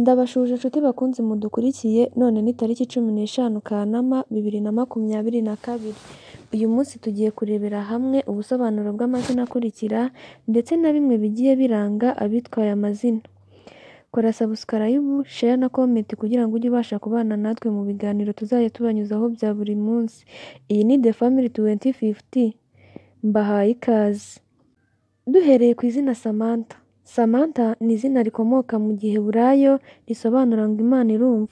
Ndabashuje nshuti bakunzi mudukurikiye, none ni tariki 15 Kanama 2022. Uyu munsi tugiye kurebera hamwe ubusobanuro bw'amazina akurikira ndetse na bimwe bigiye biranga abitwaye amazina. Kora subscribe, share na comment kugira ngo ujye ubasha kubana natwe mu biganiro tuzajya tubanyuzaho bya buri munsi. Iyi ni The Family 2050. Mbahaye ikaze. Duhereye ku izina Samantha. Samantha ni izina rikomoka mu Giheburayo risobanura ngo Imana irumva,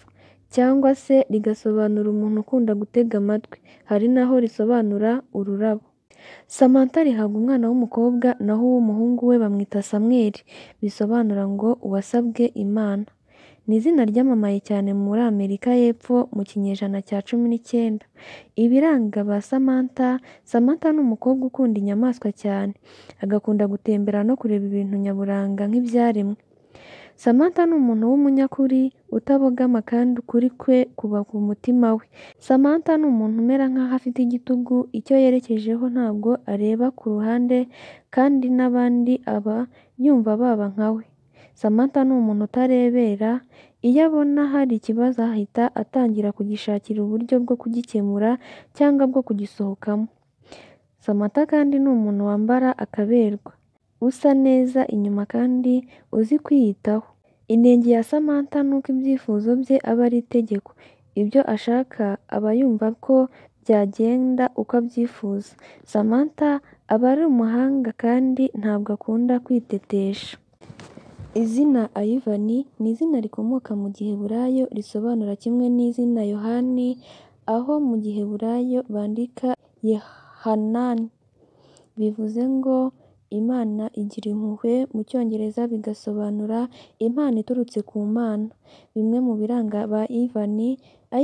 cyangwa se rigasobanura umuntu ukunda gutega amatwi. Hari naho risobanura ururabo. Samantha rihabwa umwana w'umukobwa, naho uw'umuhungu we bamwita Samweli, bisobanura ngo uwasabwe Imana. Ni izina ryamamaye cyane muri Amerika y'Epfo mu kinyejana cya 19. Ibiranga ba Samantha: Samantha ni umukobwa ukunda inyamaswa cyane, agakunda gutembera no kureba ibintu nyaburanga nk'ibyaremwe. Samantha ni umuntu w'umunyakuri, utabogama kandi ukuri kwe kuba ku mutima we. Samantha ni umuntu umera nk'aho afite igitugu, icyo yerekejeho ntabwo areba ku ruhande kandi n'abandi aba yumva baba nkawe. Samantha ni umuntu utarebera, iyo abona hari ikibazo ahita atangira kugishakira uburyo bwo kugikemura cyangwa bwo kugisohokamo. Samantha kandi ni umuntu wambara akaberwa, usa neza inyuma kandi uzi kwiyitaho. Inenge ya Samantha ni uko ibyifuzo bye aba ari itegeko. Ibyo ashaka aba yumva ko byagenda uko abyifuza. Samantha aba ari umuhanga kandi ntabwo akunda kwitetesha. Izina Ivan ni izina rikomoka mu Giheburayo risobanura kimwe n'izina Yohani, aho mu Giheburayo bandika Yehanani, bivuze ngo Imana igira impuhwe. Mu Cyongereza bigasobanura impano iturutse ku Mana. Bimwe mu biranga ba Ivan: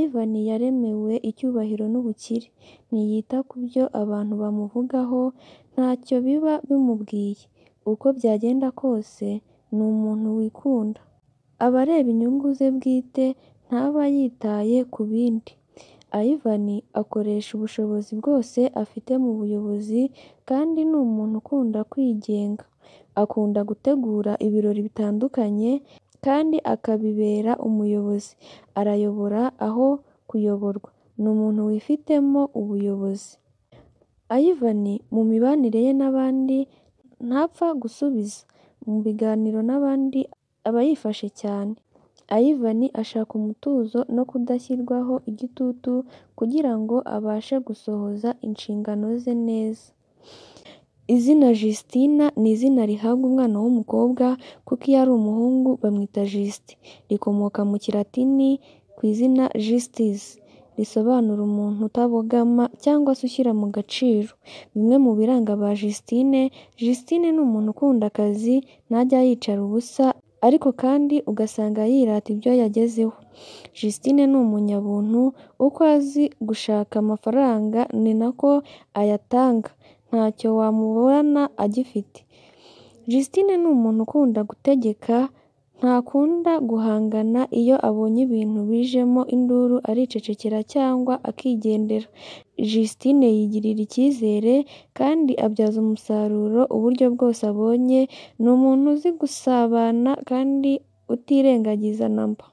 Ivan yaremewe icyubahiro n'ubukire, ntiyita ku byo abantu bamuvugaho, ntacyo biba bimubwiye. Uko byagenda kose ni umuntu wikunda, aba areba inyungu ze bwite, ntaba yitaye ku bindi. Ivan akoresha ubushobozi bwose afite mu buyobozi kandi ni umuntu ukunda kwigenga. Akunda gutegura ibirori bitandukanye kandi akabibera umuyobozi. Arayobora aho kuyoborwa. Ni umuntu wifitemo ubuyobozi. Ivan mu mibanire ye n'abandi ntapfa gusubiza. Mu biganiro n'abandi aba yifashe cyane. Ivan ashaka umutuzo no kudashyirwaho igitutu kugira ngo abashe gusohoza inshingano ze neza. Izina Justina ni izina rihabwa umwana w'umukobwa kuko iyo ari umuhungu bamwita Juste. Rikomoka mu Kilatini ku izina Justus, risobanura umuntu utabogama cyangwa se ushyira mu gaciro. Bimwe mu biranga ba Justine: Justine ni umuntu ukunda akazi, ntajya yicara ubusa, ariko kandi ugasanga yirata ibyo yagezeho. Justine ni umunyabuntu, uko azi gushaka amafaranga ni nako ayatanga, ntacyo wamuburana agifite. Justine ni umuntu ukunda gutegeka, ntakunda guhangana. Iyo abonye ibintu bijemo induru aricecekera cyangwa akigendera. Justine yigirira icyizere kandi abyaza umusaruro uburyo bwose abonye. Ni umuntu uzi gusabana kandi utirengagiza namba.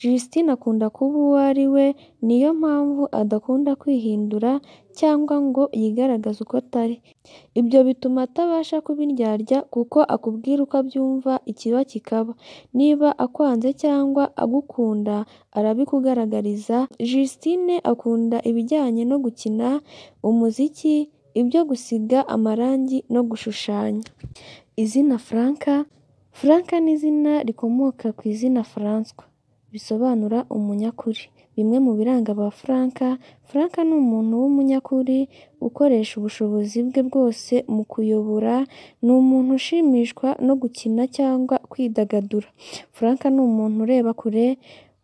Justine akunda kuba uwo ari we, niyo mpamvu adakunda kwihindura cyangwa ngo yigaragaze uko atari. Ibyo bituma atabasha kuba indyarya kuko akubwira uko abyumva, ikiba kikaba. Niba akwanze cyangwa agukunda arabikugaragariza. Justine akunda ibijyanye no gukina umuziki, ibyo gusiga amarangi no gushushanya. Izina Franka. Franka ni izina rikomoka ku izina François, bisobanura umunyakuri. Bimwe mu biranga ba Franka: Franka ni umuntu w'umunyakuri, ukoresha ubushobozi bwe bwose mu kuyobora. Ni umuntu ushimishwa no gukina cyangwa kwidagadura. Franka ni umuntu ureba kure,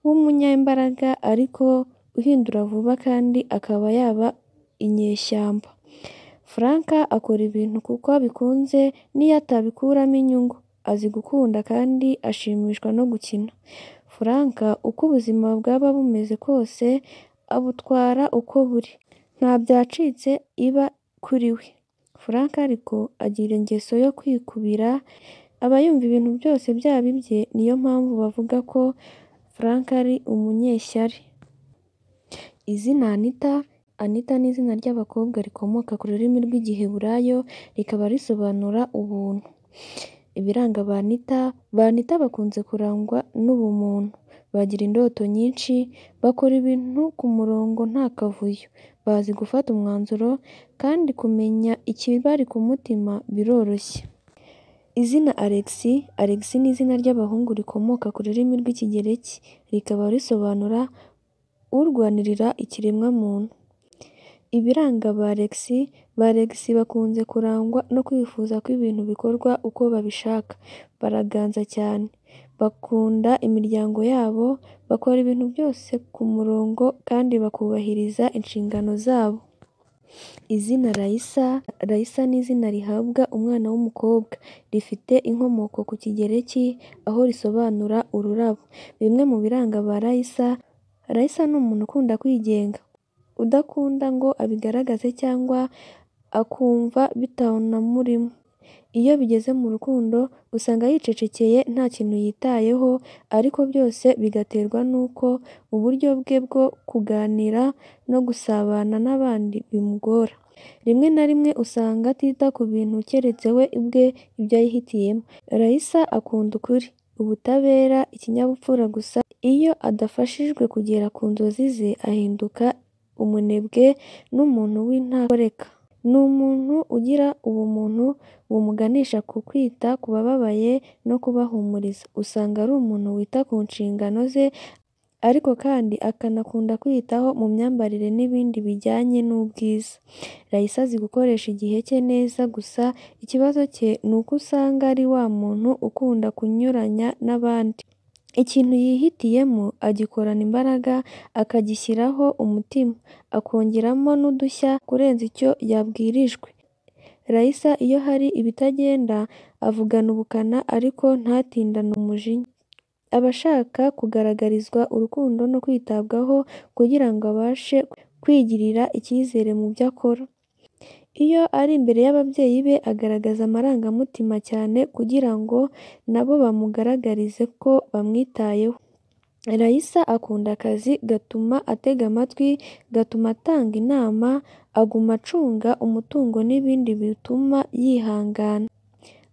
w'umunyembaraga ariko uhindura vuba kandi akaba yaba inyeshyamba. Franka akora ibintu kuko abikunze n'iyo atabikuramo inyungu. Azi gukunda kandi ashimishwa no gukina. Franka uko ubuzima bwaba bumeze kose abutwara uko buri, nta byacitse iba kuri we. Franka ariko agira ingeso yo kwikubira, aba yumva ibintu byose byaba ibye, niyo mpamvu bavuga ko Frank ari umunyeshyari. Izina Anita ni izina ry'abakobwa rikomoka ku rurimi rw'Igiheburayo rikaba risobanura ubuntu. Ibiranga ba Anita bakunze kurangwa n'ubumuntu, bagira indoto nyinshi, bakora ibintu ku murongo nta kavuyo, bazi gufata umwanzuro kandi kumenya ikibari ku mutima biroroshye. Izina Alex ni izina ry'abahungu rikomoka ku rurimi rw'Ikigereki rikaba risobanura urwanirira ikiremwamuntu. Ibiranga ba Alex bakunze kurangwa no kwifuza ko ibintu bikorwa uko babishaka, baraganza cyane, bakunda imiryango yabo, bakora ibintu byose ku murongo kandi bakubahiriza inshingano zabo. Izina Raisa ni izina rihabwa umwana w'umukobwa, rifite inkomoko ku Kigereki aho risobanura ururabo. Bimwe mu biranga ba Raisa ni umuntu ukunda kwigenga, udakunda ngo abigaragaze cyangwa akumva bitanamurimo. Iyo bigeze mu rukundo usanga yicecekeye nta kintu yitayeho, ariko byose bigaterwa n'uko uburyo bwe bwo kuganira no gusabana n'abandi bimugora. Rimwe na rimwe usanga atita ku bintu keretse we ubwe ibyo yihitiyemo. Raisa akunda ukuri, ubutabera, ikinyabupfura gusa. Iyo adafashijwe kugera ku nzozi ze ahinduka umunebwe n'umuntu w'intakoreka. Ni umuntu ugira ubumuntu bumuganisha ku kwita ku bababaye no kubahumuriza. Usanga ari umuntu wita ku nshingano ze, ariko kandi akanakunda kwiyitaho mu myambarire n'ibindi bijyanye n'ubwiza. Raisa azi gukoresha igihe cye neza, gusa ikibazo cye ni uko usanga ari wa muntu ukunda kunyuranya n'abandi. Ikintu yihitiyemo agikorana imbaraga, akagishyiraho umutima, akongeramo n'udushya kurenza icyo yabwirijwe. Raisa iyo hari ibitagenda avugana ubukana ariko ntatindane umujinya. Aba ashaka kugaragarizwa urukundo no kwitabwaho kugira ngo abashe kwigirira icyizere mu byo akora. Iyo ari imbere y'ababyeyi be agaragaza amarangamutima cyane kugira ngo nabo bamugaragarize ko bamwitayeho. Raisa akunda akazi gatuma atega amatwi, gatuma atanga inama, aguma acunga umutungo n'ibindi bituma yihangana.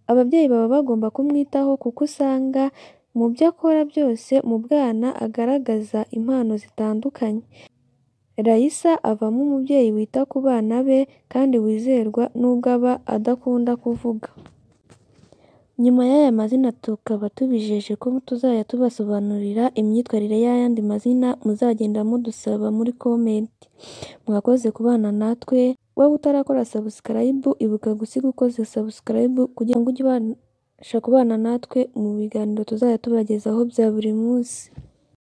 Ababyeyi baba bagomba kumwitaho kuko usanga mu byo akora byose mu bwana agaragaza impano zitandukanye. Raisa avamo umubyeyi wita ku bana be kandi wizerwa nubwo aba adakunda kuvuga. Nyuma y'aya mazina tukaba tubijeje ko tuzajya tubasobanurira imyitwarire y'ayandi mazina muzagenda mudusaba muri komenti. Mwakoze kubana natwe, wowe utarakora subscribe ibuka gusiga ukoze subscribe kugira ngo ujye ubasha kubana natwe mu biganiro tuzajya tubagezaho bya buri munsi.